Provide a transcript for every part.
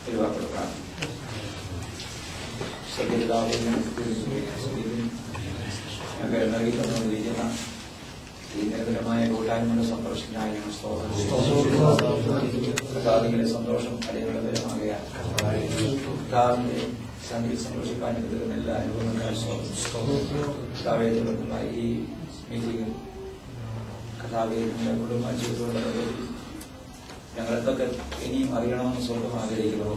ഒരുപാട് പ്രാർത്ഥിക്കും. നൽകി തന്നുകൊണ്ടിരിക്കുന്ന ഈ നിരന്തരമായ കൂട്ടായ്മയുടെ സന്തോഷത്തിനായി ഞങ്ങൾ കർത്താവിന്റെ സന്തോഷം അടികളുടെ ബലമാകയാൽ കർത്താവിന്റെ സന്ധിയിൽ സന്തോഷിക്കാൻ കിട്ടുന്ന എല്ലാ അനുഭവങ്ങളും കർത്താവെ തുടർന്നുള്ള ഈ മീറ്റിംഗിൽ കർത്താവെ നിങ്ങളുടെ കുടുംബ ജീവിതത്തോടെ ഞങ്ങളെന്തൊക്കെ ഇനിയും അറിയണമെന്ന് സ്വന്തം ആഗ്രഹിക്കുന്നു.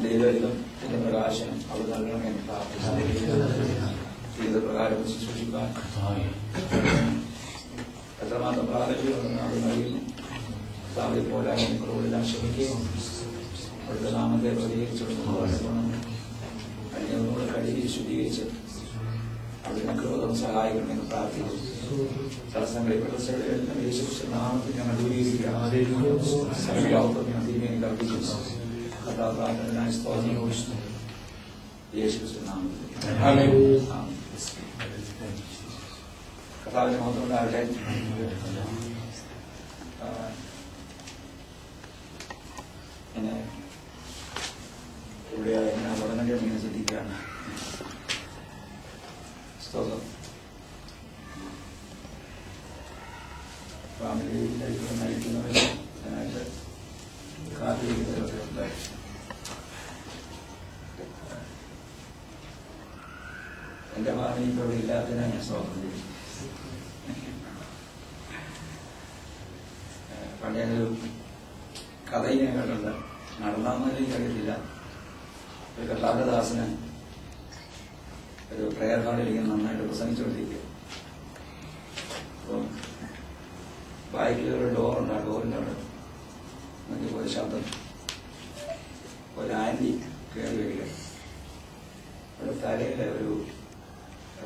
ദൈവം ഇതിന്റെ പ്രകാശനം അവർ നൽകണമെന്ന് പ്രാർത്ഥിക്കുന്നു. ജീവിതപ്രകാരം ശുശ്രൂഷിക്കാൻ എത്രമാത്രം പ്രാധാന്യമുണ്ടെന്ന് അവർ അറിയുന്നു. കർത്താവിനെ പോരായ്മകളോടെല്ലാം ശ്രമിക്കുകയും അവിടുത്തെ നാമത്തെ പ്രതികരിച്ചുകൊണ്ടുപോകണം. അതിനോട് കഴുകി ശുദ്ധീകരിച്ച് അവിടുത്തെ ക്രോധം സഹായിക്കണമെന്ന് പ്രാർത്ഥിക്കുന്നു. തടസ്സങ്ങളെ പ്രതിസന്ധികളെല്ലാം യേശുക്രിസ്തു നാമത്തിൽ ഞങ്ങൾ ദൂരീകരിക്കുകയാണ്. സഭയാവുന്ന തിരുമേനി കൽപ്പിക്കുന്നു. കർത്താവ് പ്രാർത്ഥനയായി സ്തോത്രം യേശുക്രിസ്തു നാമത്തിൽ. കർത്താവിന്റെ മഹത്വം ഉണ്ടാകട്ടെ. ഇവിടെ ഞാൻ ഉടനെ ഇങ്ങനെ ശ്രദ്ധിക്കുകയാണ്. സ്തോത്രം. ഫാമിലിയിലേക്ക് നയിക്കുന്നവരെ അതിനായിട്ട് കാത്തിരിക്കുന്നവരൊക്കെ ഉണ്ടായി. എന്റെ ഫാമിലി ഇപ്പോൾ ഇവിടെ ഇല്ലാത്തതിനാണ് ഞാൻ സ്തോത്രം ചെയ്യും. പണ്ടേ ഒരു കഥ ഞാൻ കേട്ടിട്ടുണ്ട്. നടന്നാമെന്ന് എനിക്കറിയത്തില്ല. ഒരു കർത്താവദാസന് ഒരു പ്രയർ ഹാളിലേക്ക് നന്നായിട്ട് പ്രസംഗിച്ചുകൊണ്ടിരിക്കുക. അപ്പം ബാക്കിൽ ഒരു ഡോറുണ്ട്. ആ ഡോറിൻ്റെ അവിടെ ഒരു ശബ്ദം, ഒരു ആന്റി കയറി വരിക. അവിടെ തലയിൽ ഒരു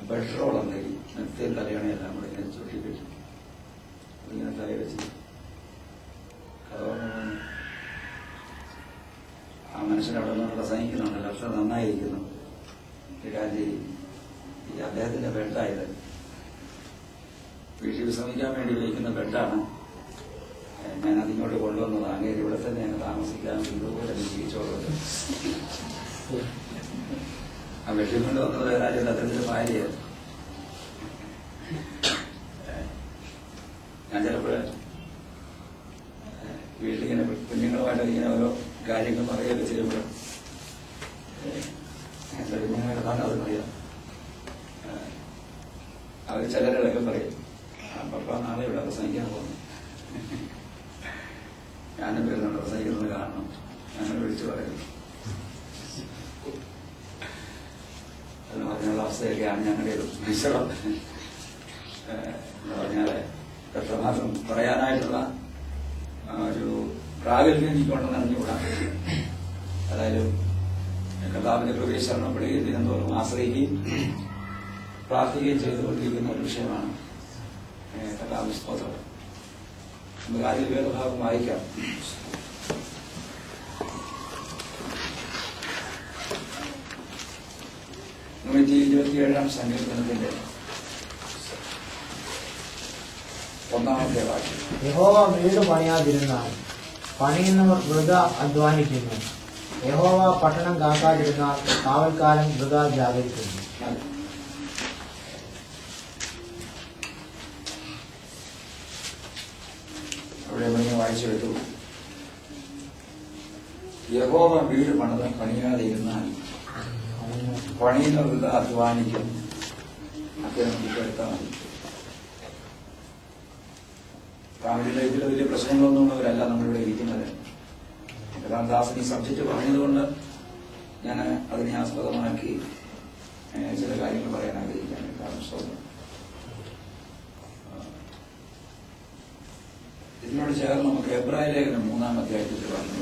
ബെഡ് റോൾ ഉണ്ടെങ്കിൽ നെത്തിയിൽ തലയണയെല്ലാം കൂടെ ഇങ്ങനെ ചുറ്റി വെച്ചു. ഇങ്ങനെ തലയിൽ വെച്ച് ആ മനുഷ്യനവിടെ നിന്ന് പ്രസംഗിക്കുന്നുണ്ടല്ലോ. അത്ര നന്നായിരിക്കുന്നു. ഈ അദ്ദേഹത്തിന്റെ ബെഡായത് വീട്ടിൽ വിശ്രമിക്കാൻ വേണ്ടി വയ്ക്കുന്ന ബെഡാണ്. ഞാൻ അതിങ്ങോട്ട് കൊണ്ടുവന്നത്. അങ്ങനെ ഇവിടെ തന്നെ ഞങ്ങൾ താമസിക്കാൻ ഇതുപോലെ ജീവിച്ചോളൂ. ആ വീട്ടിൽ കൊണ്ടുവന്നത് വേറെ അദ്ദേഹത്തിന്റെ ഭാര്യയായിരുന്നു. ഞാൻ ചിലപ്പോൾ വീട്ടിലിങ്ങനെ കുഞ്ഞുങ്ങളുമായിട്ട് ഇങ്ങനെ ഓരോ കാര്യങ്ങൾ പറയുകയൊക്കെ ചെയ്യുമ്പോൾ എന്റെ കുഞ്ഞുങ്ങളെ അതെന്നറിയാം. അവർ ചിലരൊക്കെ പറയും, പപ്പ നാളെ ഇവിടെ പ്രസംഗിക്കാൻ പോകുന്നു, ഞാനും വരുന്നുണ്ട്, പ്രസംഗിക്കുന്നത് കാണണം, ഞങ്ങൾ വിളിച്ചു പറയുന്നു. എന്ന് പറഞ്ഞുള്ള അവസ്ഥയൊക്കെയാണ് ഞങ്ങളുടെ ഒരു വിശ്രം. എന്ന് പറഞ്ഞാല് എത്രമാത്രം പറയാനായിട്ടുള്ള ഒരു പ്രാഗൽഭ്യം എനിക്കുണ്ടെന്ന് അറിഞ്ഞുകൂടാ. അതായത് കർത്താവിന്റെ പ്രവേശനപ്പെടുകയും ദിനംതോറും ആശ്രയിക്കുകയും പ്രാർത്ഥിക്കുകയും ചെയ്തുകൊണ്ടിരിക്കുന്ന ഒരു വിഷയമാണ് കർത്താവിന്റെ സ്തോത്രം. നമുക്ക് ആദ്യം വേദഭാഗം വായിക്കാം. നൂറ്റി 27 സങ്കീർത്തനത്തിന്റെ 1-ാമത്തെ വാക്യം. യഹോവ വീട് പണിയാതിരുന്നാൽ പണിയുന്നവർ വൃഥ അധ്വാനിക്കുന്നു. യഹോവ പട്ടണം കാക്കാതിരുന്നാൽ കാവൽക്കാരൻ വൃഥ ജാഗരിക്കുന്നു. അവിടെ വായിച്ചെടുത്തു. യഹോവ വീട് പണിയാതിരുന്നാൽ പണിയുന്നവർ വൃഥ അധ്വാനിക്കും. ഒക്കെ നമുക്ക് എടുത്താൽ മതി. ഫാമിലി ലൈഫിൽ വലിയ പ്രശ്നങ്ങളൊന്നും ഉള്ളവരല്ല നമ്മളിവിടെ ഇരിക്കുന്നത്. രാമദാസൻ ഈ സബ്ജക്റ്റ് പറഞ്ഞതുകൊണ്ട് ഞാൻ അതിനെ ആസ്പദമാക്കി ചില കാര്യങ്ങൾ പറയാൻ ആഗ്രഹിക്കുകയാണ്. കാരണം ഇതിനോട് ചേർന്ന് നമുക്ക് എബ്രായ ലേഖനം 3-ാം അധ്യായത്തിൽ പറഞ്ഞു.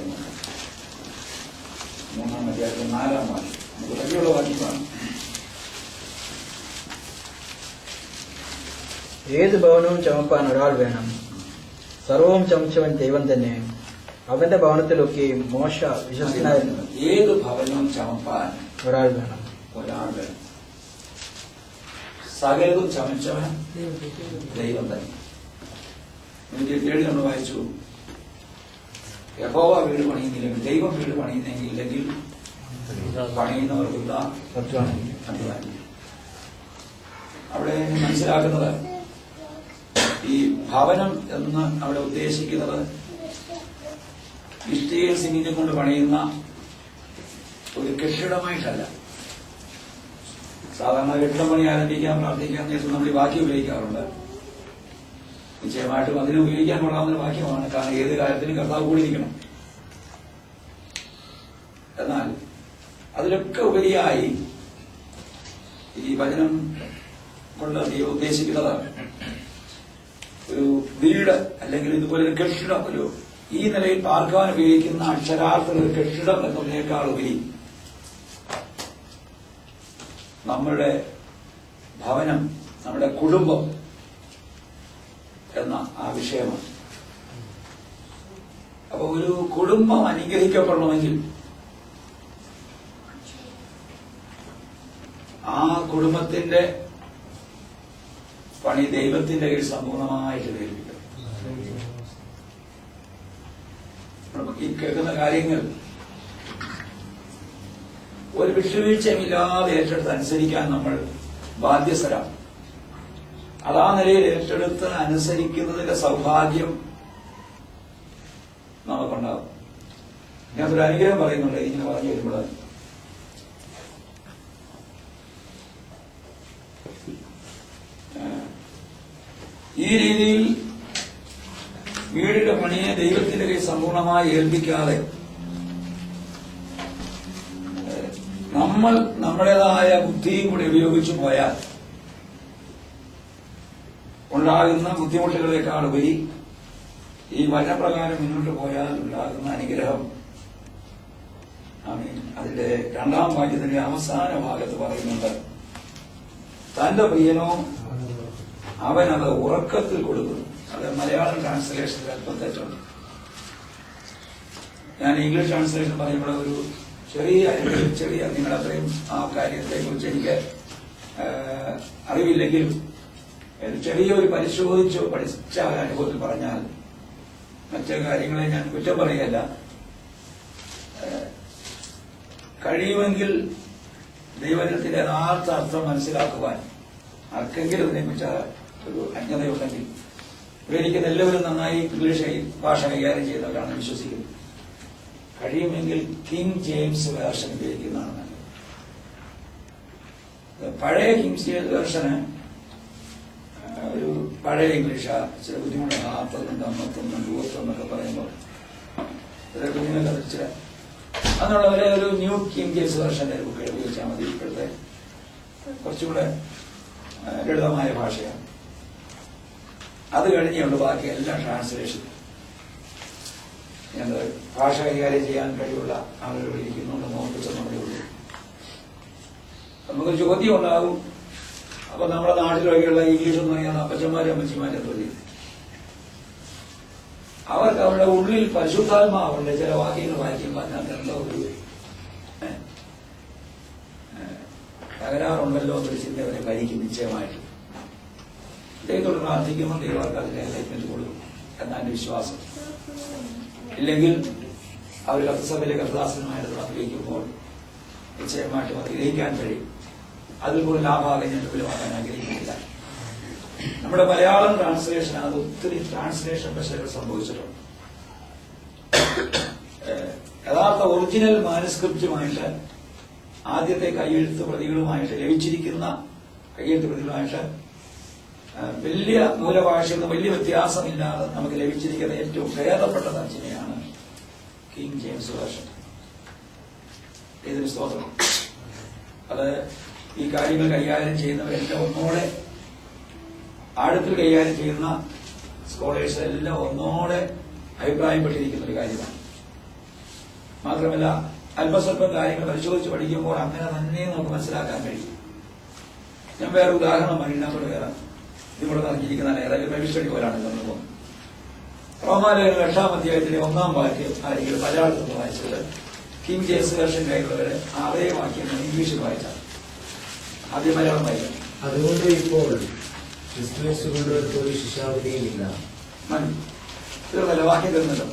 3-ാം അധ്യായത്തിൽ 4-ാം വാക്യം നമുക്ക് വലിയുള്ള വാക്യമാണ്. ഏത് ഭവനവും ചമപ്പാൻ ഒരാൾ വേണം. സർവവും ചമച്ചവൻ ദൈവം തന്നെ. അവന്റെ ഭവനത്തിലൊക്കെയും മോശ വിശ്വസ്തനായിരുന്നു. ഏത് ഭവനവും ചമപ്പാൻ ഒരാൾ വേണം. സകലതും ചമച്ചവൻ ദൈവം തന്നെ. 107 നമ്മൾ വായിച്ചു. യഹോവ വീട് പണിയുന്നില്ലെങ്കിൽ, ദൈവം വീട് പണിയുന്നില്ലെങ്കിൽ പണിയുന്നവർക്കുള്ള അധ്വാനം. അവിടെ മനസ്സിലാക്കുന്നത് ഈ ഭവനം എന്ന് അവിടെ ഉദ്ദേശിക്കുന്നത് ഇഷ്ടികയും സിമന്റും കൊണ്ട് പണിയുന്ന ഒരു കെട്ടിടമായിട്ടല്ല. സാധാരണ കെട്ടിടം പണി ആരംഭിക്കാൻ പ്രാർത്ഥിക്കാൻ നേരത്തെ നമ്മൾ ഈ വാക്യം ഉപയോഗിക്കാറുണ്ട്. നിശ്ചയമായിട്ടും അതിനെ ഉപയോഗിക്കാൻ കൊള്ളാവുന്ന വാക്യമാണ്. കാരണം ഏത് കാര്യത്തിനും കർത്താവ് കൂടിയിരിക്കണം. എന്നാൽ അതിലൊക്കെ ഉപരിയായി ഈ വചനം കൊണ്ട് ദൈവം ഉദ്ദേശിക്കുന്നത് ഒരു വീട് അല്ലെങ്കിൽ ഇതുപോലെ ഒരു കെട്ടിടം, ഒരു ഈ നിലയിൽ പാർക്കുവാൻ ഉപയോഗിക്കുന്ന അക്ഷരാർത്ഥ ഒരു കെട്ടിടം എന്നതിനേക്കാൾ ഉപരി നമ്മുടെ ഭവനം, നമ്മുടെ കുടുംബം എന്ന ആ വിഷയമാണ്. അപ്പൊ ഒരു കുടുംബം അനുഗ്രഹിക്കപ്പെടണമെങ്കിൽ ആ കുടുംബത്തിന്റെ പണി ദൈവത്തിന്റെ കീഴിൽ സമ്പൂർണമായിട്ട് ഏൽപ്പിക്കണം. ഈ കേൾക്കുന്ന കാര്യങ്ങൾ ഒരു വിട്ടുവീഴ്ചയുമില്ലാതെ ഏറ്റെടുത്ത് അനുസരിക്കാൻ നമ്മൾ ബാധ്യസ്ഥരാണ്. അതാ നിലയിൽ ഏറ്റെടുത്ത് അനുസരിക്കുന്നതിന്റെ സൗഭാഗ്യം നമുക്കുണ്ടാകും. ഞാനൊരു അനുഗ്രഹം പറയുന്നുണ്ട് ഇങ്ങനെ പറഞ്ഞു വരുമ്പോൾ. ഈ രീതിയിൽ വീടിന്റെ പണിയെ ദൈവത്തിന്റെ കൈ സമ്പൂർണമായി ഏൽപ്പിക്കാതെ നമ്മൾ നമ്മുടേതായ ബുദ്ധിയും കൂടി ഉപയോഗിച്ചു പോയാൽ ഉണ്ടാകുന്ന ബുദ്ധിമുട്ടുകളെക്കാൾ ഉപരി ഈ വചനപ്രകാരം മുന്നോട്ട് പോയാൽ ഉണ്ടാകുന്ന അനുഗ്രഹം. അതിന്റെ രണ്ടാം വാക്യത്തിന്റെ അവസാന ഭാഗത്ത് പറയുന്നുണ്ട്, തന്റെ പ്രിയനോ അവനത് ഉറക്കത്തിൽ കൊടുക്കുന്നു. അത് മലയാളം ട്രാൻസ്ലേഷനിൽ അല്പം തെറ്റുണ്ട്. ഞാൻ ഇംഗ്ലീഷ് ട്രാൻസ്ലേഷൻ പറയുമ്പോൾ ഒരു ചെറിയ നിങ്ങളത്രയും ആ കാര്യത്തെ കുറിച്ച് എനിക്ക് അറിവില്ലെങ്കിലും ചെറിയൊരു പരിശോധിച്ചോ പഠിച്ച അനുഭവത്തിൽ പറഞ്ഞാൽ മറ്റു കാര്യങ്ങളെ ഞാൻ കുറ്റം പറയുകയല്ല. കഴിയുമെങ്കിൽ ദൈവജനത്തിന്റെ യഥാർത്ഥ അർത്ഥം മനസ്സിലാക്കുവാൻ ആർക്കെങ്കിലും ഇതിനെക്കുറിച്ച് ഒരു അജ്ഞതയുണ്ടെങ്കിൽ, ഇവരിക്കുന്ന എല്ലാവരും നന്നായി ഇംഗ്ലീഷ് ഭാഷ കൈകാര്യം ചെയ്യുന്നവരാണ് വിശ്വസിക്കുന്നത്. കഴിയുമെങ്കിൽ കിങ് ജെയിംസ് വേർഷൻ ഉപയോഗിക്കുന്നതാണ് നല്ലത്. പഴയ കിങ് ജെയിംസ് വേർഷന് ഒരു പഴയ ഇംഗ്ലീഷാ, ചില ബുദ്ധിമുട്ട് 40, 51, 21 പറയുമ്പോൾ കുഞ്ഞുങ്ങളെ ചില അങ്ങനെയുള്ളവരെ ഒരു ന്യൂ കിങ് ജെയിംസ് വേർഷന്റെ ബുക്ക് ഉപയോഗിച്ചാൽ മതി. ഇപ്പോഴത്തെ കുറച്ചുകൂടെ ലളിതമായ ഭാഷയാണ്. അത് കഴിഞ്ഞുള്ള ബാക്കി എല്ലാ ട്രാൻസ്ലേഷനും ഞങ്ങൾ ഭാഷ കൈകാര്യം ചെയ്യാൻ കഴിവുള്ള ആളുകൾ ഇരിക്കുന്നുണ്ടെന്ന് ഓർപ്പിച്ചെന്നേ ഉള്ളൂ. നമുക്കൊരു ചോദ്യം ഉണ്ടാകും, അപ്പൊ നമ്മുടെ നാട്ടിലൊക്കെയുള്ള ഇംഗ്ലീഷ് എന്ന് പറയുന്ന അപ്പച്ചന്മാരും അമ്മച്ചിമാരും എന്തോ ചെയ്യും? അവർക്ക് അവരുടെ ഉള്ളിൽ പരിശുദ്ധാത്മാവുണ്ട്. ചില വാക്യങ്ങൾ വായിക്കുമ്പോൾ അതിനകത്ത് എന്തോ ഒരു തകരാറുണ്ടല്ലോ എന്നൊരു ചിന്ത അവരെ ഭരിക്കും. നിശ്ചയമായിട്ട് ദൈവത്തോട് പ്രാർത്ഥിക്കുമ്പോൾ ദൈവർക്ക് അതിന്റെ എൻലൈറ്റ്മെന്റ് കൊടുക്കും എന്നാണ് വിശ്വാസം. ഇല്ലെങ്കിൽ അവർ കർത്തസഭയിലെ കർത്തദാസനുമായിട്ട് പ്രാർത്ഥിക്കുമ്പോൾ നിശ്ചയമായിട്ടും അത് ഗ്രഹിക്കാൻ കഴിയും. അതിൽ കൂടുതൽ ലാഭാകം ഞാൻ വിപുലമാക്കാൻ ആഗ്രഹിക്കുന്നില്ല. നമ്മുടെ മലയാളം ട്രാൻസ്ലേഷൻ അത് ഒത്തിരി ട്രാൻസ്ലേഷൻ പ്രശ്നങ്ങൾ സംഭവിച്ചിട്ടുണ്ട്. യഥാർത്ഥ ഒറിജിനൽ മാനുസ്ക്രിപ്റ്റുമായിട്ട് ആദ്യത്തെ കൈയെഴുത്ത് പ്രതികളുമായിട്ട് ലഭിച്ചിരിക്കുന്ന കൈയെഴുത്ത് പ്രതികളുമായിട്ട് വലിയ മൂലഭാഷയൊന്നും വലിയ വ്യത്യാസമില്ലാതെ നമുക്ക് ലഭിച്ചിരിക്കുന്ന ഏറ്റവും ഭേദപ്പെട്ട തർജ്ജമയാണ് കിങ് ജെയിംസ് വേർഷൻ. ഏതൊരു സ്തോത്രം. അത് ഈ കാര്യങ്ങൾ കൈകാര്യം ചെയ്യുന്നവരെല്ലാം ഒന്നോടെ ആഴത്തിൽ കൈകാര്യം ചെയ്യുന്ന സ്കോളേഴ്സ് എല്ലാം ഒന്നോടെ അഭിപ്രായപ്പെട്ടിരിക്കുന്ന ഒരു കാര്യമാണ്. മാത്രമല്ല അല്പസ്വല്പം കാര്യങ്ങൾ പരിശോധിച്ച് പഠിക്കുമ്പോൾ അങ്ങനെ തന്നെ നമുക്ക് മനസ്സിലാക്കാൻ കഴിയും. ഞാൻ വേറെ ഉദാഹരണം മരീനാത്തോട് വേറെ ഇതിലൂടെ നടത്തിയിരിക്കുന്ന ഏതായാലും ബൈബിൾ പോലാണ് നമ്മൾ റോമാലേഖനം 8-ാം അധ്യായത്തിലെ 1-ാം വാക്യം ആരെങ്കിലും മലയാളത്തിൽ വായിച്ചത് കിങ് ജെയിംസ് വേർഷൻ കൈയുള്ളവരെ അതേ വാക്യം ഇംഗ്ലീഷിൽ വായിച്ചാൽ ആദ്യം മലയാളം വായിക്കാം. അതുകൊണ്ട് ഇപ്പോൾ ക്രിസ്തുയേശു കൊണ്ട് ഒരു ശിക്ഷാവിധിയുമില്ല. തീർന്നല്ലോ, വാക്യം തീർന്നല്ലോ.